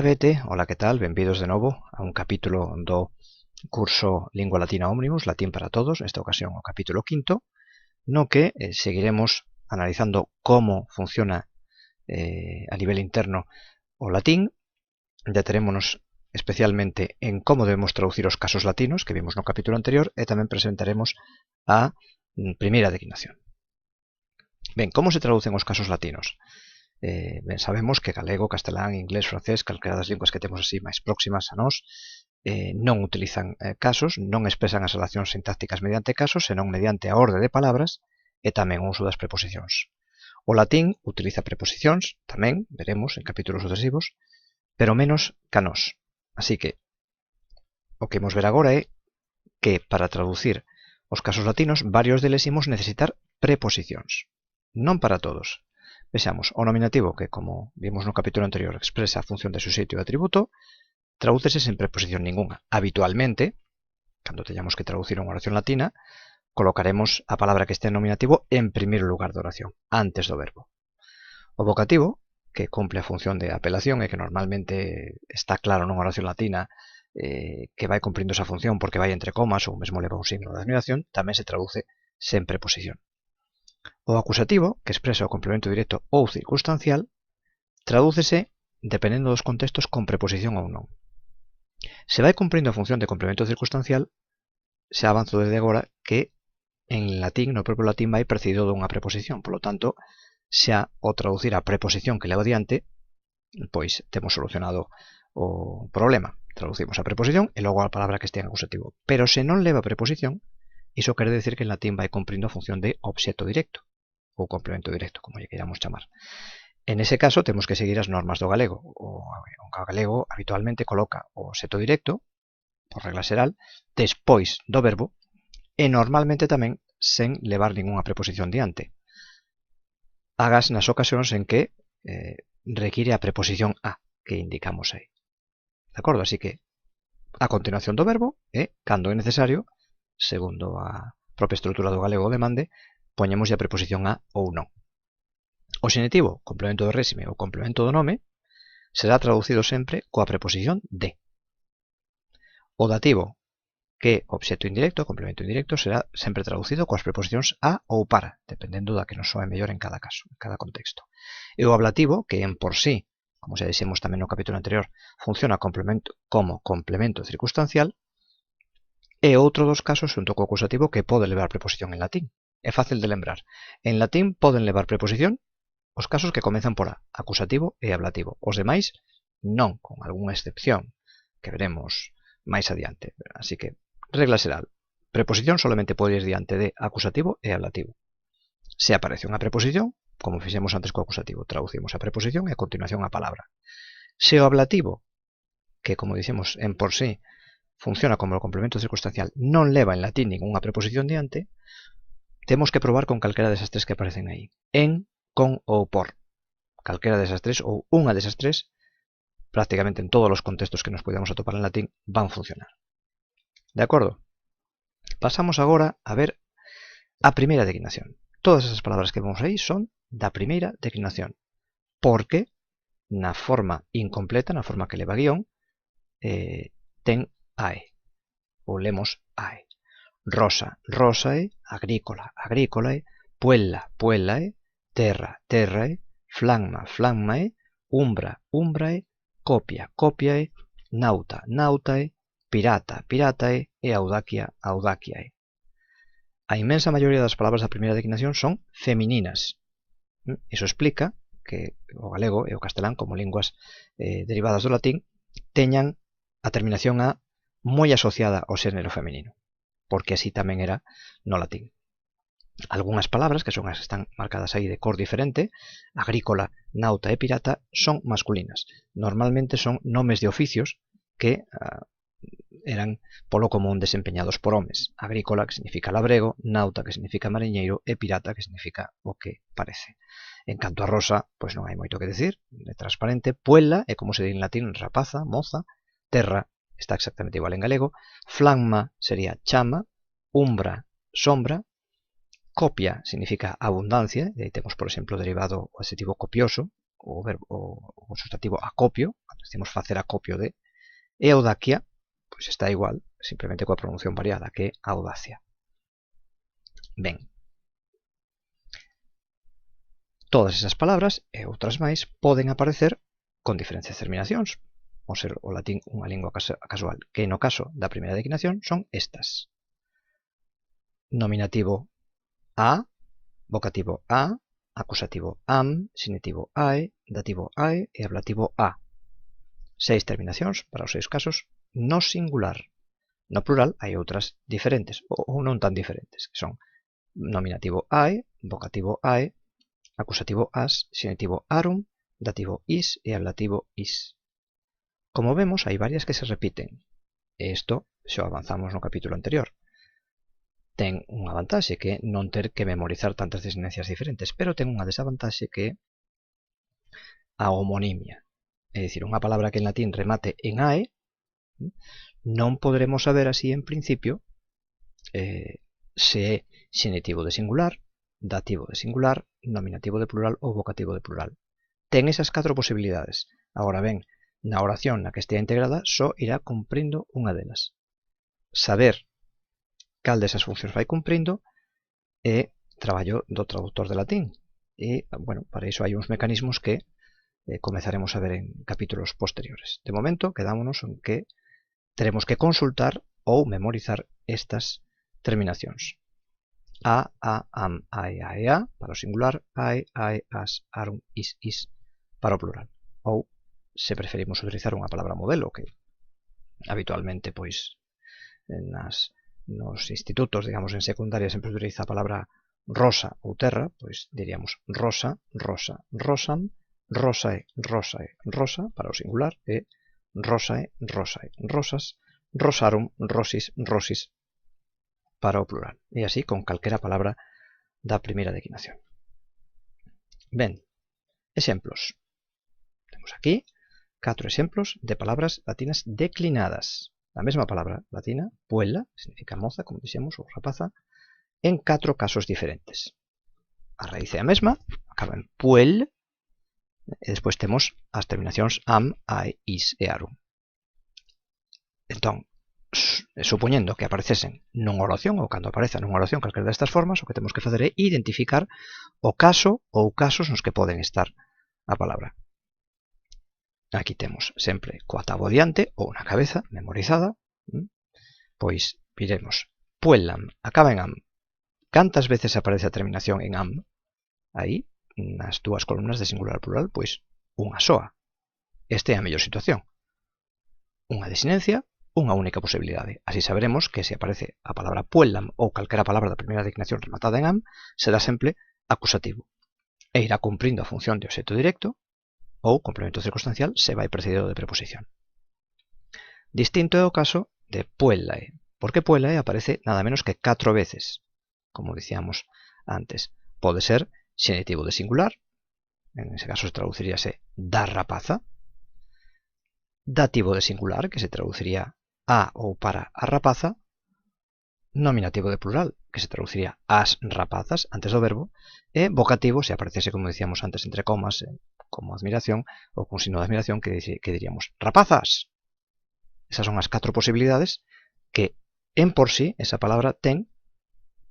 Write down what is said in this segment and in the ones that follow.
Abete, hola, que tal? Benvidos de novo a un capítulo do curso Lingua Latina Omnibus, Latín para Todos, nesta ocasión o capítulo 5, no que seguiremos analizando como funciona a nivel interno o latín. Deterémonos especialmente en como debemos traducir os casos latinos que vimos no capítulo anterior e tamén presentaremos a primeira declinación. Ben, como se traducen os casos latinos? Ben, sabemos que galego, castelán, inglés, francés, calquera das linguas que temos así máis próximas a nós, non utilizan casos, non expresan as relacións sintácticas mediante casos, senón mediante a orde de palabras e tamén o uso das preposicións. O latín utiliza preposicións, tamén, veremos en capítulos sucesivos, pero menos ca nós. Así que, o que imos ver agora é que para traducir os casos latinos, varios deles imos necesitar preposicións. Non para todos. Vexamos, o nominativo, que como vimos no capítulo anterior expresa a función de suxeito e atributo, tradúcese sen preposición ninguna. Habitualmente, cando teñamos que traducir unha oración latina, colocaremos a palabra que este en nominativo en primeiro lugar da oración, antes do verbo. O vocativo, que cumple a función de apelación e que normalmente está claro nunha oración latina que vai cumprindo esa función porque vai entre comas ou mesmo leva un signo de admiración, tamén se traduce sen preposición. O acusativo, que expresa o complemento directo ou circunstancial, tradúcese, dependendo dos contextos, con preposición ou non. Se vai cumprindo a función de complemento circunstancial, xa avanzo desde agora que en latín, no propio latín, vai precedido dunha preposición. Por lo tanto, xa o traducir a preposición que leva diante, pois temos solucionado o problema. Traducimos a preposición e logo a palabra que este en acusativo. Pero se non leva preposición, iso quere decir que en latín vai cumprindo a función de obxecto directo, ou complemento directo, como lle queiramos chamar. En ese caso, temos que seguir as normas do galego. O galego habitualmente coloca o obxecto directo, por regla xeral, despois do verbo, e normalmente tamén sen levar ningunha preposición diante. Hagas nas ocasións en que require a preposición a, que indicamos aí. De acordo? Así que, a continuación do verbo, e, cando é necesario, segundo a propia estrutura do galego o demande, poñemos a preposición a ou non. O xenitivo, complemento do réxime ou complemento do nome, será traducido sempre coa preposición de. O dativo, que obxecto indirecto, complemento indirecto, será sempre traducido coas preposicións a ou para, dependendo da que nos soe mellor en cada caso, en cada contexto. E o ablativo, que en por sí, como xa dixemos tamén no capítulo anterior, funciona como complemento circunstancial, é outro dos casos xunto co acusativo que pode levar preposición en latín. É fácil de lembrar. En latín poden levar preposición os casos que comezan por a, acusativo e ablativo. Os demais non, con algunha excepción que veremos máis adiante. Así que, regla xeral, preposición solamente pode ir diante de acusativo e ablativo. Se aparece unha preposición, como fixemos antes co acusativo, traducimos a preposición e a continuación a palabra. Se o ablativo, que como dicemos en por sí, funciona como o complemento circunstancial, non leva en latín ningunha preposición diante, temos que probar con calquera desas tres que aparecen aí. En, con ou por. Calquera desas tres ou unha desas tres, prácticamente en todos os contextos que nos podemos atopar en latín, van funcionar. De acordo? Pasamos agora a ver a primeira declinación. Todas esas palabras que vemos aí son da primeira declinación, porque na forma incompleta, na forma que leva guión, ten ae, ou lemos ae. Rosa, rosae, agrícola, agrícolae, puella, puellae, terra, terrae, flagma, flagmae, umbra, umbrae, copia, copiae, nauta, nautae, pirata, piratae e audaquia, audaquiae. A inmensa maioría das palabras da primeira declinación son femininas. Iso explica que o galego e o castelán, como linguas derivadas do latín, teñan a terminación a moi asociada ao xénero feminino, porque así tamén era no latín. Algúnas palabras, que son as que están marcadas aí de cor diferente, agrícola, nauta e pirata, son masculinas. Normalmente son nomes de oficios que eran polo común desempeñados por homes. Agrícola, que significa labrego, nauta, que significa mariñeiro, e pirata, que significa o que parece. En canto a rosa, pois non hai moito que decir, é transparente. Puella é como se di en latín, rapaza, moza. Terra está exactamente igual en galego. Flagma sería chama. Umbra, sombra. Copia significa abundancia, e aí temos, por exemplo, derivado o adxetivo copioso, o sustantivo acopio, decimos facer acopio de, e audacia, pois está igual, simplemente coa pronunciación variada, que audacia. Ben, todas esas palabras e outras máis poden aparecer con diferentes terminacións, ao ser o latín unha lingua casual, que no caso da primeira declinación son estas: nominativo a, vocativo a, acusativo am, sinitivo ae, dativo ae e ablativo a. 6 terminacións para os 6 casos no singular. No plural hai outras diferentes, ou non tan diferentes, que son nominativo ae, vocativo ae, acusativo as, sinitivo arum, dativo is e ablativo is. Como vemos, hai varias que se repiten, e isto xa avanzamos no capítulo anterior. Ten unha vantaxe que non ter que memorizar tantas desinencias diferentes, pero ten unha desavantaxe que é a homonimia. É dicir, unha palabra que en latín remate en ae, non poderemos saber así en principio se é sinitivo de singular, dativo de singular, nominativo de plural ou vocativo de plural. Ten esas 4 posibilidades. Agora ben, na oración na que estea integrada só irá cumprindo unha delas. Saber cal desas funcións vai cumprindo é traballo do traductor de latín. E, bueno, para iso hai uns mecanismos que comezaremos a ver en capítulos posteriores. De momento, quedámonos en que teremos que consultar ou memorizar estas terminacións. A, am, ae, aea para o singular, ae, ae, as, arum, is para o plural. Ou, se preferimos utilizar unha palabra modelo, que habitualmente, pois, nos institutos, digamos, en secundaria, sempre utiliza a palabra rosa ou terra, pois diríamos rosa, rosa, rosam, rosae, rosae, rosa para o singular e rosae, rosae, rosas, rosarum, rosis, rosis para o plural. E así con calquera palabra da primeira declinación. Ben, exemplos. Temos aquí 4 exemplos de palabras latinas declinadas. La mesma palabra latina, puella, significa moza, como dixemos, ou rapaza, en 4 casos diferentes. A raíz é a mesma, acaba en puel, e despois temos as terminacións am, ae, is e arum. Entón, supoñendo que aparecesen nunha oración ou cando apareza nunha oración calquera destas formas, o que temos que facer é identificar o caso ou casos nos que poden estar a palabra. Aquí temos sempre coa táboa diante ou na cabeza memorizada, pois viremos puellam, acaba en am. Cantas veces aparece a terminación en am? Aí, nas 2 columnas de singular plural, pois unha soa. Esta é a mellor situación. Unha desinencia, unha única posibilidade. Así saberemos que se aparece a palabra puellam ou calquera palabra da primeira declinación rematada en am, será sempre acusativo. E irá cumprindo a función de obxecto directo ou complemento circunstancial se vai precedido de preposición. Distinto é o caso de puellae, porque puellae aparece nada menos que 4 veces. Como dicíamos antes, pode ser sinitivo de singular, en ese caso se traduciríase da rapaza, dativo de singular, que se traduciría a ou para a rapaza, nominativo de plural, que se traduciría as rapazas, antes do verbo, e vocativo, se aparecese, como dicíamos antes, entre comas, como admiración, ou con signo de admiración, que diríamos rapazas. Esas son as 4 posibilidades que, en por sí, esa palabra ten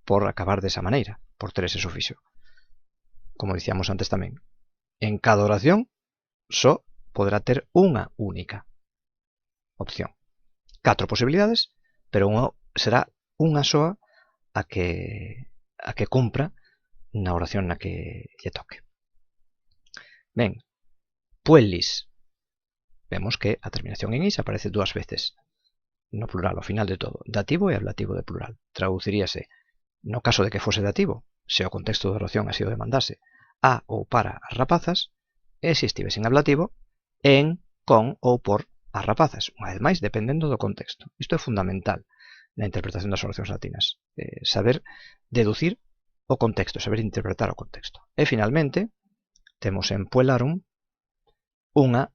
por acabar desa maneira, por ter ese sufixo. Como dicíamos antes tamén, en cada oración só poderá ter unha única opción. 4 posibilidades, pero será unha soa a que cumpra na oración na que lle toque. Ben, puellis. Vemos que a terminación en is aparece 2 veces no plural, ao final de todo, dativo e ablativo de plural. Traduciríase, no caso de que fose dativo, se o contexto da oración así o demandase, a ou para as rapazas, e se estivese en ablativo, en, con ou por as rapazas. Unha vez máis, dependendo do contexto. Isto é fundamental na interpretación das oracións latinas. Saber deducir o contexto, saber interpretar o contexto. E, finalmente, temos en puellarum unha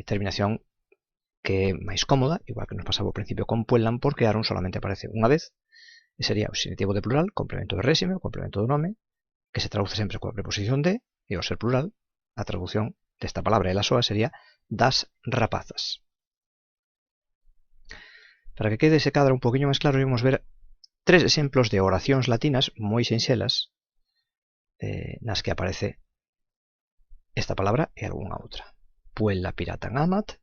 terminación que é máis cómoda, igual que nos pasaba ao principio con puellam, porque arum solamente aparece unha vez, e sería o sinitivo de plural, complemento de résime, o complemento do nome, que se traduce sempre coa preposición de, e ao ser plural, a traducción desta palabra e la soa sería das rapazas. Para que quede ese cadro un poquinho máis claro, vamos ver 3 exemplos de oracións latinas moi sinxelas nas que aparece esta palabra e algunha outra. Puella piratam amat,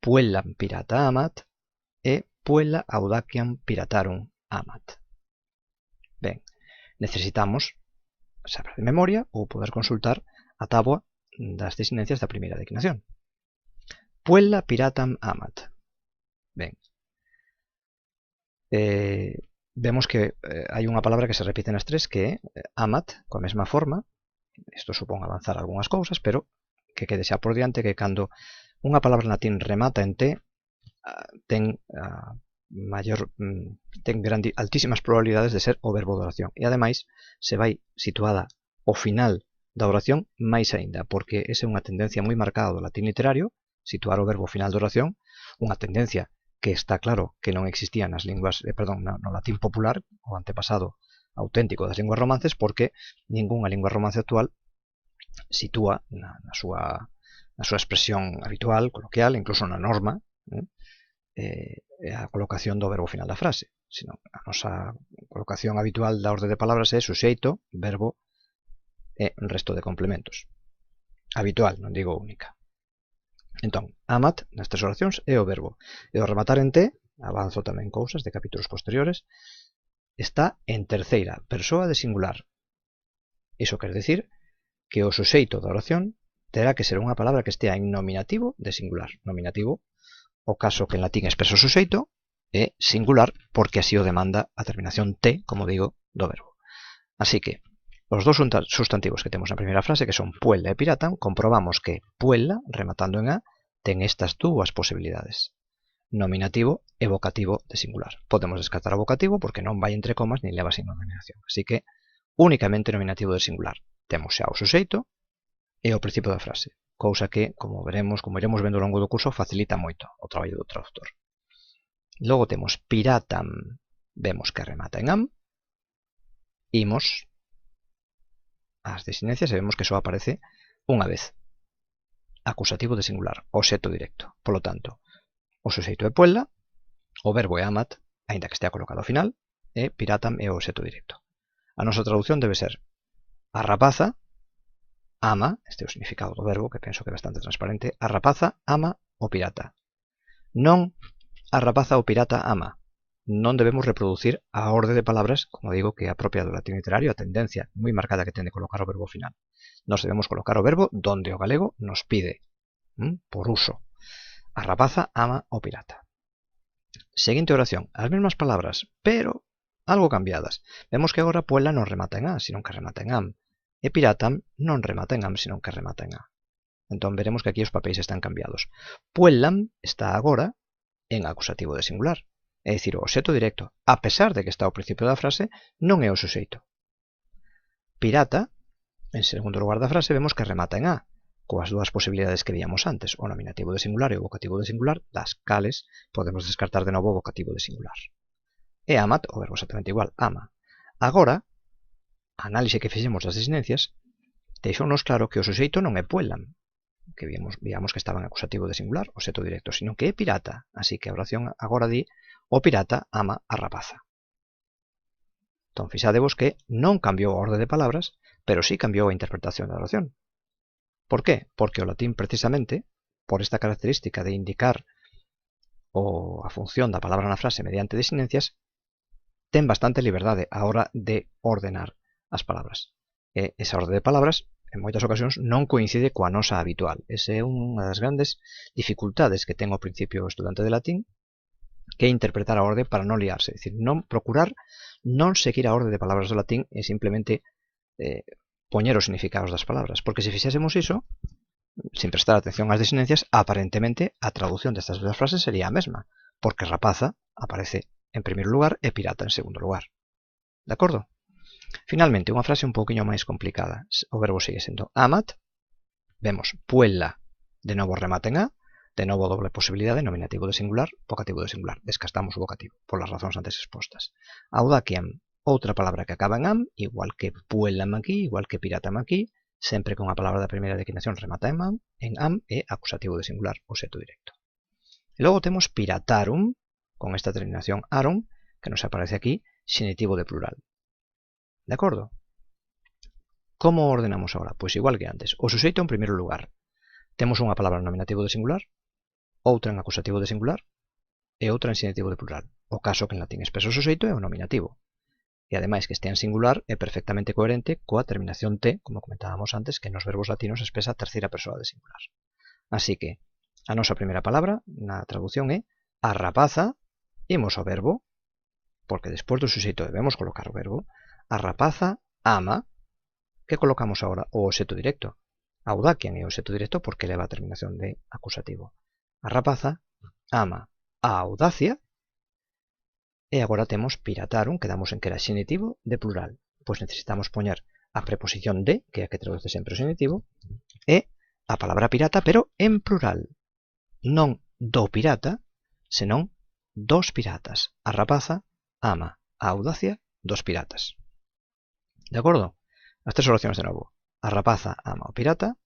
puellam pirata amat e puella audaciam piratarum amat. Ben, necesitamos saber de memoria ou poder consultar a táboa das desinencias da primeira declinación. Puella piratam amat. Ben, vemos que hai unha palabra que se repite nas tres que é amat, coa mesma forma. Isto supón avanzar algunhas cousas, pero que quede xa por diante que cando unha palabra en latín remata en T, ten altísimas probabilidades de ser o verbo de oración. E ademais se vai situada ao final da oración máis aínda, porque esa é unha tendencia moi marcada do latín literario, situar o verbo final da oración, unha tendencia que está claro que non existía nas linguas, no latín popular, o antepasado auténtico das linguas romances, porque ningunha lingua romance actual sitúa na súa expresión habitual, coloquial, incluso na norma, a colocación do verbo final da frase. Senón, a nosa colocación habitual da orde de palabras é suxeito, verbo e resto de complementos. Habitual, non digo única. Entón, amat, nestas oracións, é o verbo. E ao rematar en T, avanzo tamén cousas de capítulos posteriores, está en terceira persoa de singular. Iso quer decir que o suxeito da oración terá que ser unha palabra que estea en nominativo de singular. Nominativo, o caso que en latín expresa o suxeito, é singular porque así o demanda a terminación T, como digo, do verbo. Así que, os dos sustantivos que temos na primeira frase, que son puella e piratam, comprobamos que puella, rematando en A, ten estas dúas posibilidades. Nominativo e vocativo de singular. Podemos descartar o vocativo porque non vai entre comas nin leva signo de nominación. Así que, únicamente nominativo de singular. Temos xa o suxeito e o principio da frase. Cousa que, como iremos vendo ao longo do curso, facilita moito o traballo do traductor. Logo temos piratam, vemos que remata en am. Imos ás desinencias e vemos que só aparece unha vez. Acusativo de singular, obxecto directo. Polo tanto, o suxeito é puella, o verbo é amat, aínda que estea colocado ao final, e piratam é o obxecto directo. A nosa traducción debe ser a rapaza ama, este é o significado do verbo, que penso que é bastante transparente, a rapaza ama o pirata. Non a rapaza o pirata ama. Non debemos reproducir a orde de palabras, como digo, que é a propia do latín literario, a tendencia moi marcada que ten de colocar o verbo final. Nos debemos colocar o verbo donde o galego nos pide, por uso. A rapaza ama o pirata. Seguinte oración, as mesmas palabras, pero algo cambiadas. Vemos que agora puella non remata en A, senón que remata en am. E piratam non remata en am, senón que remata en A. Entón veremos que aquí os papéis están cambiados. Puellam está agora en acusativo de singular. É dicir, o obxecto directo, a pesar de que está ao principio da frase, non é o suxeito. Pirata, en segundo lugar da frase, vemos que remata en A, coas dúas posibilidades que víamos antes, o nominativo de singular e o vocativo de singular, das cales podemos descartar de novo o vocativo de singular. E amat, o verbo exactamente igual, ama. Agora, a análise que fixemos das desinencias deixounos claro que o suxeito non é puellam, que víamos que estaba en acusativo de singular, o obxecto directo, sino que é pirata. Así que a oración agora di o pirata ama a rapaza. Entón, fixadevos que non cambiou a orde de palabras, pero sí cambiou a interpretación da oración. Por qué? Porque o latín, precisamente, por esta característica de indicar a función da palabra na frase mediante desinencias, ten bastante liberdade a hora de ordenar as palabras. E esa orde de palabras, en moitas ocasións, non coincide coa nosa habitual. Esa é unha das grandes dificultades que ten ao principio o estudante de latín, que interpretar a orde para non liarse. É dicir, procurar non seguir a orde de palabras do latín e simplemente poñer os significados das palabras. Porque se fixésemos iso, sin prestar atención ás desinencias, aparentemente a traducción destas dúas frases sería a mesma, porque rapaza aparece en primeiro lugar e pirata en segundo lugar. De acordo? Finalmente, unha frase un pouquiño máis complicada. O verbo sigue sendo amat. Vemos puella, de novo remata en A. De novo doble posibilidade, nominativo de singular, vocativo de singular. Descartamos o vocativo, polas razóns antes expostas. Audaciam, outra palabra que acaba en am, igual que puellam aquí, igual que piratam aquí, sempre que unha palabra da primeira declinación remata en am é acusativo de singular ou xeito directo. E logo temos piratarum, con esta terminación arum, que nos aparece aquí, xenitivo de plural. De acordo? Como ordenamos agora? Pois igual que antes. O suxeito en primeiro lugar. Temos unha palabra en nominativo de singular, outra en acusativo de singular e outra en xenitivo de plural. O caso que en latín expresa o suxeito é o nominativo. E ademais que este en singular é perfectamente coherente coa terminación T, como comentábamos antes, que nos verbos latinos expresa a terceira persoa de singular. Así que a nosa primeira palabra na traducción é a rapaza, imos ao verbo, porque despois do suxeito debemos colocar o verbo, a rapaza ama, que colocamos agora o obxecto directo. Audacian é o obxecto directo porque leva a terminación de acusativo. A rapaza ama a audacia. E agora temos piratarum, quedamos en que era xenitivo de plural. Pois necesitamos poñer a preposición de, que é a que traduce sempre o xenitivo, e a palabra pirata, pero en plural. Non do pirata, senón dos piratas. A rapaza ama a audacia dos piratas. De acordo? As tres oracións de novo. A rapaza ama o pirata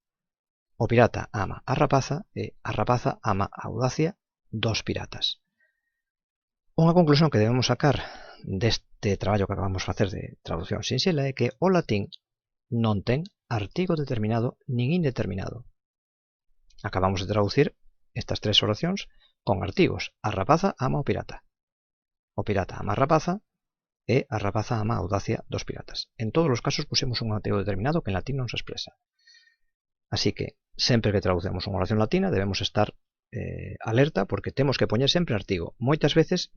ama a rapaza e a rapaza ama a audacia dos piratas. Unha conclusión que debemos sacar deste traballo que acabamos de facer de traducción sinxela é que o latín non ten artigo determinado nin indeterminado. Acabamos de traducir estas tres oracións con artigos. A rapaza ama o pirata ama a rapaza e a rapaza ama a audacia dos piratas. En todos os casos pusemos un artigo determinado que en latín non se expresa. Así que sempre que traducemos unha oración latina debemos estar alerta porque temos que poñer sempre artigo. Moitas veces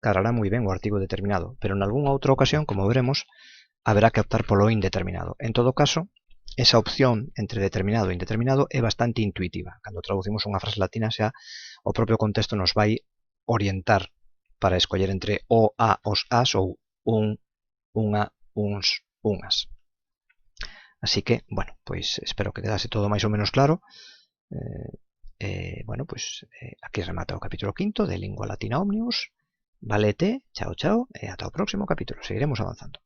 calará moi ben o artigo determinado, pero en algunha outra ocasión, como veremos, haberá que optar polo indeterminado. En todo caso, esa opción entre determinado e indeterminado é bastante intuitiva. Cando traducimos unha frase latina, xa o propio contexto nos vai orientar para escoller entre o, a, os, as ou un, unha, uns, unhas. Así que, bueno, pois espero que quedase todo máis ou menos claro. Bueno, pois aquí remata o capítulo 5 de Lingua Latina Omnibus. Valete, chao, chao, e ata o próximo capítulo. Seguiremos avanzando.